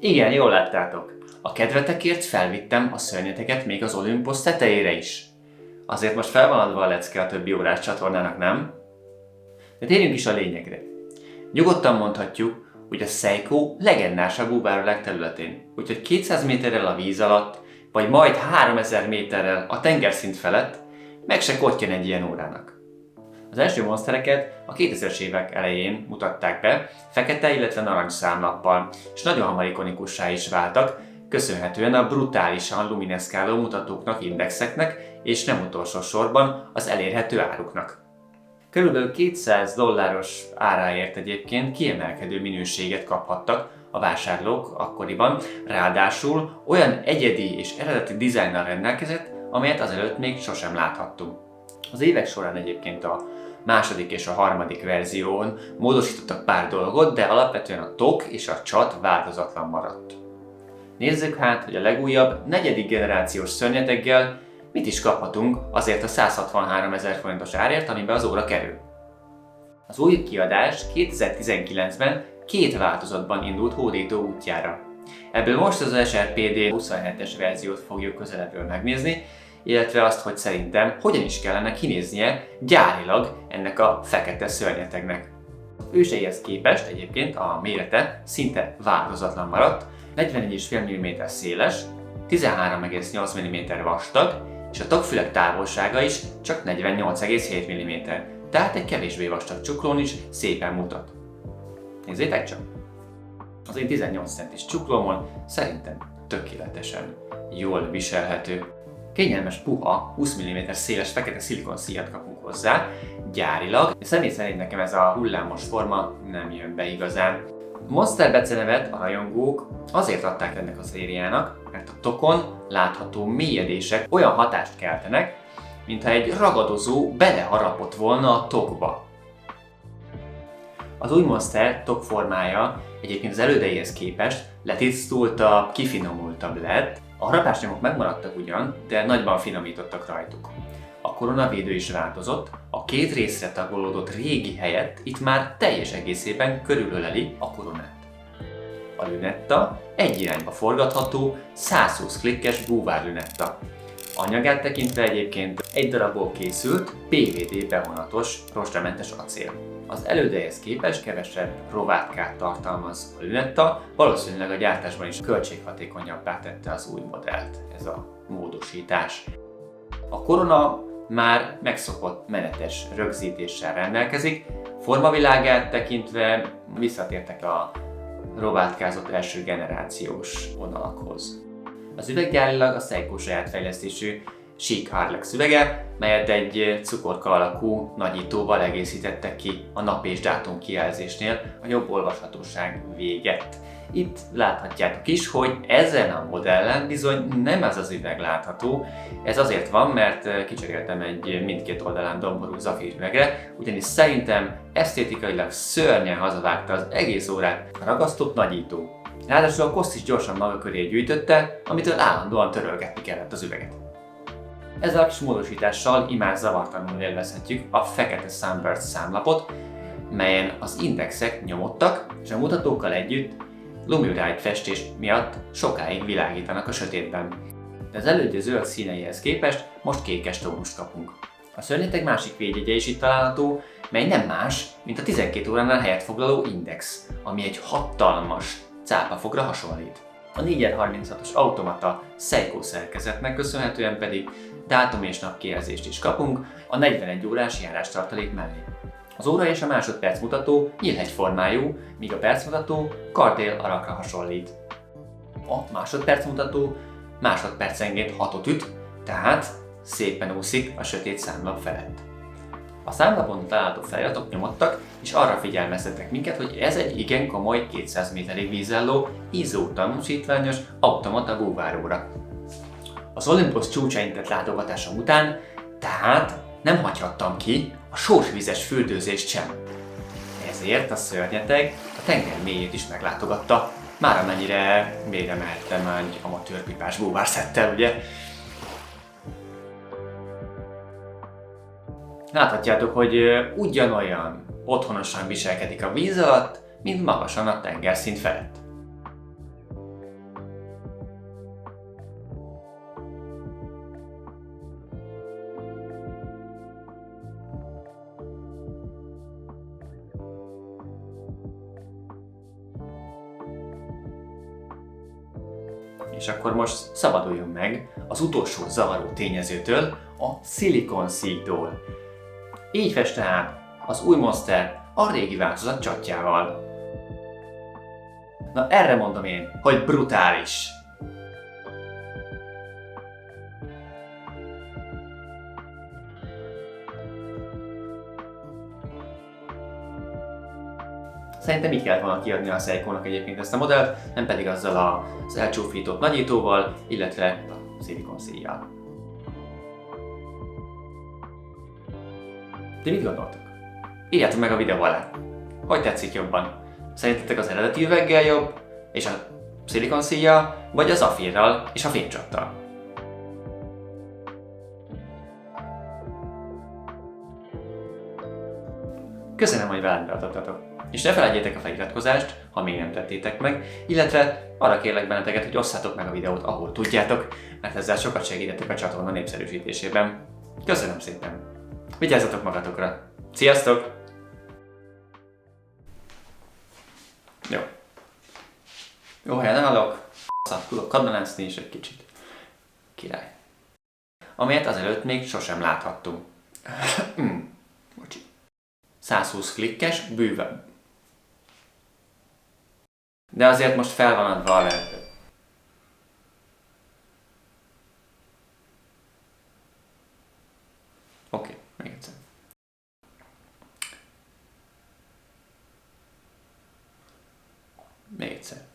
Igen, jól láttátok. A kedvetekért felvittem a szörnyeteket még az Olympus tetejére is. Azért most fel van adva a lecke a többi órás csatornának, nem? De térjünk is a lényegre. Nyugodtan mondhatjuk, hogy a Seiko legendás a búvárvilág területén. Úgyhogy 200 méterrel a víz alatt, vagy majd 3000 méterrel a tengerszint felett meg se kottyan egy ilyen órának. Az első monstereket a 2000-es évek elején mutatták be, fekete, illetve narancs számlappal, és nagyon hamar ikonikussá is váltak, köszönhetően a brutálisan lumineszkáló mutatóknak, indexeknek, és nem utolsó sorban az elérhető áruknak. Körülbelül $200 áráért egyébként kiemelkedő minőséget kaphattak a vásárlók akkoriban, ráadásul olyan egyedi és eredeti dizájnnal rendelkezett, amelyet azelőtt még sosem láthattunk. Az évek során egyébként a második és a harmadik verzión módosítottak pár dolgot, de alapvetően a tok és a csat változatlan maradt. Nézzük hát, hogy a legújabb, negyedik generációs szörnyeteggel mit is kaphatunk azért a 163 000 forintos árért, amiben az óra kerül. Az új kiadás 2019-ben két változatban indult hódító útjára. Ebből most az SRPD 27-es verziót fogjuk közelebbről megnézni, illetve azt, hogy szerintem hogyan is kellene kinéznie gyárilag ennek a fekete szörnyetegnek. Őseihez képest egyébként a mérete szinte változatlan maradt, 44,5 mm széles, 13,8 mm vastag, és a tokfülek távolsága is csak 48,7 mm, tehát egy kevésbé vastag csuklón is szépen mutat. Nézzétek csak! Az én 18 centis csuklómon szerintem tökéletesen jól viselhető. Kényelmes, puha, 20 mm széles fekete szilikon szíjat kapunk hozzá, gyárilag, de személy szerint nekem ez a hullámos forma nem jön be igazán. Monster becenevet a rajongók azért adták ennek a szériának, mert a tokon látható mélyedések olyan hatást keltenek, mintha egy ragadozó beleharapott volna a tokba. Az új Monster tok formája egyébként az elődeihez képest letisztultabb, kifinomultabb lett. A harapásnyomok megmaradtak ugyan, de nagyban finomítottak rajtuk. A koronavédő is változott, a két részre tagolódott régi helyett itt már teljes egészében körülöleli a koronát. A lünetta egy irányba forgatható, 120 klikkes búvárlünetta. Anyagát tekintve egyébként egy darabból készült, PVD bevonatos, rostramentes acél. Az elődeihez képest kevesebb rovátkát tartalmaz a lünetta, valószínűleg a gyártásban is költséghatékonyabbá tette az új modellt ez a módosítás. A korona már megszokott menetes rögzítéssel rendelkezik, formavilágát tekintve visszatértek a rovátkázott első generációs vonalakhoz. Az üveg gyárilag a Seiko saját fejlesztésű Chic Harlex üvege, melyet egy cukorka alakú nagyítóval egészítettek ki a nap és dátum kijelzésnél a jobb olvashatóság véget. Itt láthatjátok is, hogy ezen a modellen bizony nem ez az üveg látható. Ez azért van, mert kicseréltem egy mindkét oldalán domború zafír üvegre, ugyanis szerintem esztétikailag szörnyen hazavágta az egész órát a ragasztott nagyító. Ráadásul a koszt is gyorsan maga köré gyűjtötte, amitől állandóan törölgetni kellett az üveget. Ezzel a kis módosítással imád zavartalanul élvezhetjük a fekete Sunburst számlapot, melyen az indexek nyomottak, és a mutatókkal együtt Lumurite festés miatt sokáig világítanak a sötétben. De az elődje zöld színeihez képest most kékes tónust kapunk. A szörnyeteg másik védjegye is itt található, mely nem más, mint a 12 óránál helyet foglaló index, ami egy hatalmas cápafogra hasonlít. A 4x36-os automata Seiko szerkezetnek köszönhetően pedig dátum és napkijelzést is kapunk a 41 órás járástartalék mellé. Az óra és a másodperc mutató nyílhegyformájú, míg a percmutató kardél arakra hasonlít. A másodperc mutató másodpercenként 6-ot üt, tehát szépen úszik a sötét számlap felett. A számlapon található feliratok nyomottak, és arra figyelmeztettek minket, hogy ez egy igen komoly 200 méterig vízálló, ISO tanúsítványos automata búváróra. Az Olympus csúcsain tett látogatásom után tehát nem hagyhattam ki a sósvízes fürdőzést sem. Ezért a szörnyeteg a tenger mélyét is meglátogatta, már amennyire mélyre mehettem egy amatőr pipás búvárszettel, ugye? Láthatjátok, hogy ugyanolyan otthonosan viselkedik a víz alatt, mint magasan a tengerszint felett. És akkor most szabaduljon meg az utolsó zavaró tényezőtől, a szilikonszíktól. Így fest tehát az új Monster a régi változat csatjával. Na erre mondom én, hogy brutális! Szerintem így kellett volna kiadni a Seikónak egyébként ezt a modellt, nem pedig azzal az elcsúfított nagyítóval, illetve a szilikonszíjjal. De mit gondoltok? Írjátok meg a videó alá. Hogy tetszik jobban? Szerintetek az eredeti üveggel jobb, és a szilikonszíjjal, vagy az afírral és a fénycsattal? Köszönöm, hogy velem tartottatok. És ne felejtjétek a feliratkozást, ha még nem tettétek meg, illetve arra kérlek benneteket, hogy osszátok meg a videót, ahol tudjátok, mert ezzel sokat segítetek a csatorna népszerűsítésében. Köszönöm szépen! Vigyázzatok magatokra! Sziasztok! Jó. Jó helyen állok, tudok kadonászni is egy kicsit. Király. Amelyet azelőtt még sosem láthattunk. Bocsi. 120 klikkes bőven. De azért most fel van adva a lehető. Oké, még egyszer. Még egyszer.